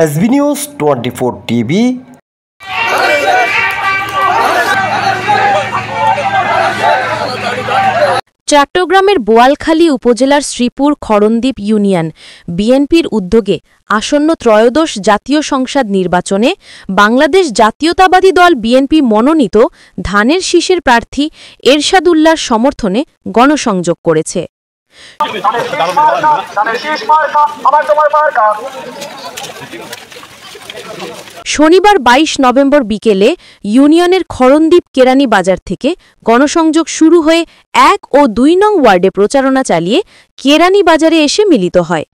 SB news 24 TV. চট্টগ্রামের বোয়ালখালী উপজেলার Sreepur Kharandwip union বিএনপির উদ্যোগে আসন্ন ত্রয়োদশ জাতীয় সংসদ নির্বাচনে বাংলাদেশ জাতীয়তাবাদী দল বিএনপি মনোনীত ধানের শীষের প্রার্থী এরশাদুল্লাহর সমর্থনে গণসংযোগ করেছে। শনিবার ২২ নভেম্বর বিকেলে ইউনিয়নের খরণদ্বীপ কেরানী বাজার থেকে গণসংযোগ শুরু হয়ে ১ ও ২ নং ওয়ার্ডে প্রচারণা চালিয়ে কেরানী বাজারে এসে মিলিত হয়।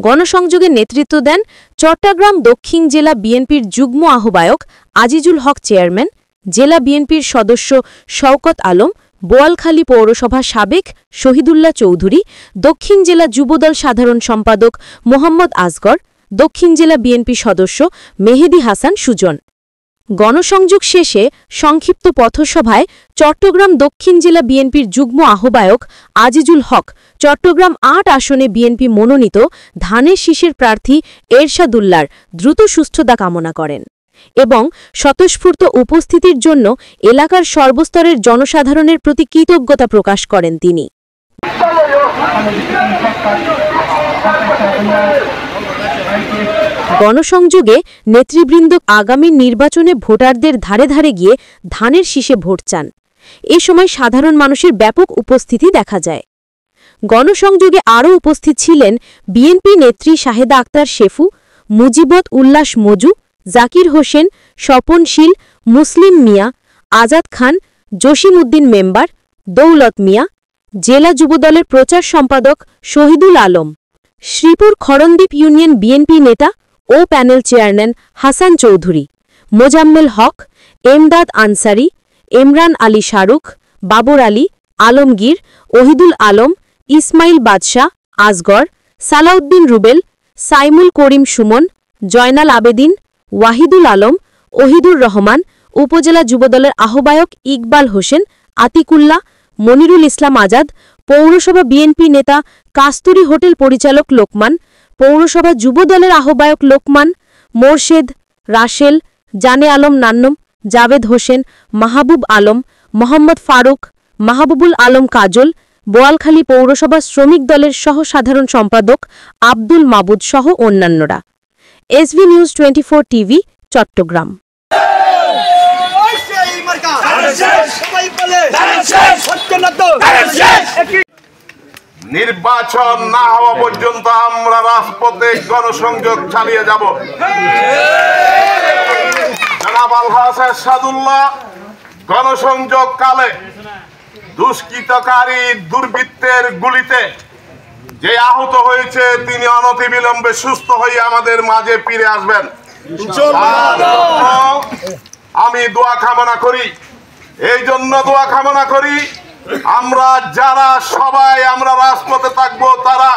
গণসংযোগে নেতৃত্ব দেন চট্টগ্রাম দক্ষিণ জেলা বিএনপির যুগ্ম আহ্বায়ক আজিজুল হক চেয়ারম্যান, জেলা বিএনপির সদস্য শওকত আলম, বোয়ালখালী পৌরসভা সাবেক শহীদুল্লাহ চৌধুরী, দক্ষিণ জেলা যুবদল সাধারণ সম্পাদক মোহাম্মদ আসগর, দক্ষিণ জেলা বিএনপি সদস্য মেহেদী হাসান সুজন। গণসংযোগ শেষে সংক্ষিপ্ত পথসভায় চট্টগ্রাম দক্ষিণ জেলা বিএনপির যুগ্ম আহ্বায়ক আজিজুল হক চট্টগ্রাম ৮ আসনে বিএনপি মনোনীত ধানের শীষের প্রার্থী এরশাদুল্লাহর দ্রুত সুস্থতা কামনা করেন এবং স্বতঃস্ফূর্ত উপস্থিতির জন্য এলাকার সর্বস্তরের জনসাধারণের প্রতি কৃতজ্ঞতা প্রকাশ করেন তিনি। গণসংযোগে নেতৃবৃন্দ আগামী নির্বাচনে ভোটারদের ধারে ধারে গিয়ে ধানের শীষে ভোট চান। এ সময় সাধারণ মানুষের ব্যাপক উপস্থিতি দেখা যায়। গণসংযোগে আরও উপস্থিত ছিলেন বিএনপি নেত্রী শাহেদা আক্তার শেফু, মুজিবত উল্লাস মজু, জাকির হোসেন, স্বপনশীল, মুসলিম মিয়া, আজাদ খান, জসিম উদ্দিন মেম্বার, দৌলত মিয়া, জেলা যুবদলের প্রচার সম্পাদক শহীদুল আলম, শ্রীপুর খরণদ্বীপ ইউনিয়ন বিএনপি নেতা ও প্যানেল চেয়ারম্যান হাসান চৌধুরী, মোজাম্মেল হক, এমদাদ আনসারি, ইমরান আলী শাহরুখ, বাবর আলী, আলমগীর, ওহিদুল আলম, ইসমাইল বাদশাহ, আসগর, সালাউদ্দিন রুবেল, সাইমুল করিম সুমন, জয়নাল আবেদিন, ওয়াহিদুল আলম, ওহিদুর রহমান, উপজেলা যুবদলের আহ্বায়ক ইকবাল হোসেন, আতিকুল্লাহ, মনিরুল ইসলাম আজাদ, পৌরসভা বিএনপি নেতা কাস্তুরী হোটেল পরিচালক লোকমান, পৌরসভা যুবদলের আহ্বায়ক লোকমান, মোরশেদ, রাশেল, জানে আলম নান্নম, জাভেদ হোসেন, মাহবুব আলম, মোহাম্মদ ফারুক, মাহবুবুল আলম কাজল, বোয়ালখালী পৌরসভা শ্রমিক দলের সহ সাধারণ সম্পাদক আব্দুল মাবুদ সহ অন্যান্যরা। SB news 24 TV, Chattogram. নির্বাচন না হওয়া পর্যন্ত আমরা রাজপথে গণসংযোগ চালিয়ে যাব। জনাব আলহাজ এরশাদুল্লাহ গণসংযোগ কালে দুষ্কৃতকারী দুর্বৃত্তের গুলিতে যে আহত হয়েছে তিনি অনতিবিলম্বে সুস্থ হয়ে আমাদের মাঝে ফিরে আসবেন। আমি দোয়া কামনা করি, এই জন্য দোয়া কামনা করি আমরা যারা সবাই আমরা রাজপথে থাকবো তারা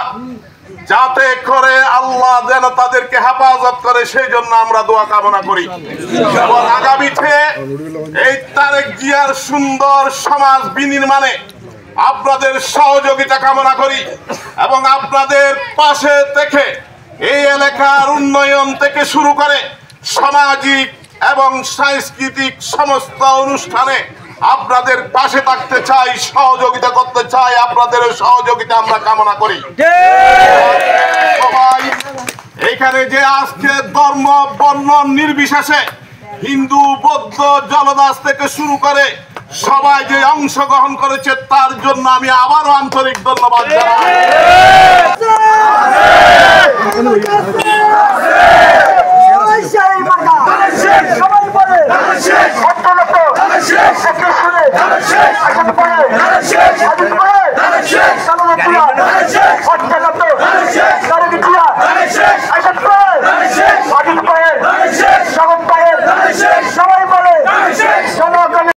যাতে করে আল্লাহ যেন তাদেরকে হেফাজত করে সেই জন্য আমরা দোয়া কামনা করি। এবং আগামীতে এই তারেক জিয়ার সুন্দর সমাজ বিনির্মাণে আপনাদের সহযোগিতা কামনা করি এবং আপনাদের পাশে থেকে এই এলাকার উন্নয়ন থেকে শুরু করে সামাজিক এবং সাংস্কৃতিক সমস্ত অনুষ্ঠানে আপনাদের পাশে থাকতে চাই, সহযোগিতা করতে চাই। আপনাদের সহযোগিতা আমরা কামনা করি। সবাই এখানে যে আজকে ধর্ম বর্ণ নির্বিশেষে হিন্দু বৌদ্ধ জলদাস থেকে শুরু করে সবাই যে অংশগ্রহণ করেছে তার জন্য আমি আবারও আন্তরিক ধন্যবাদ জানাই।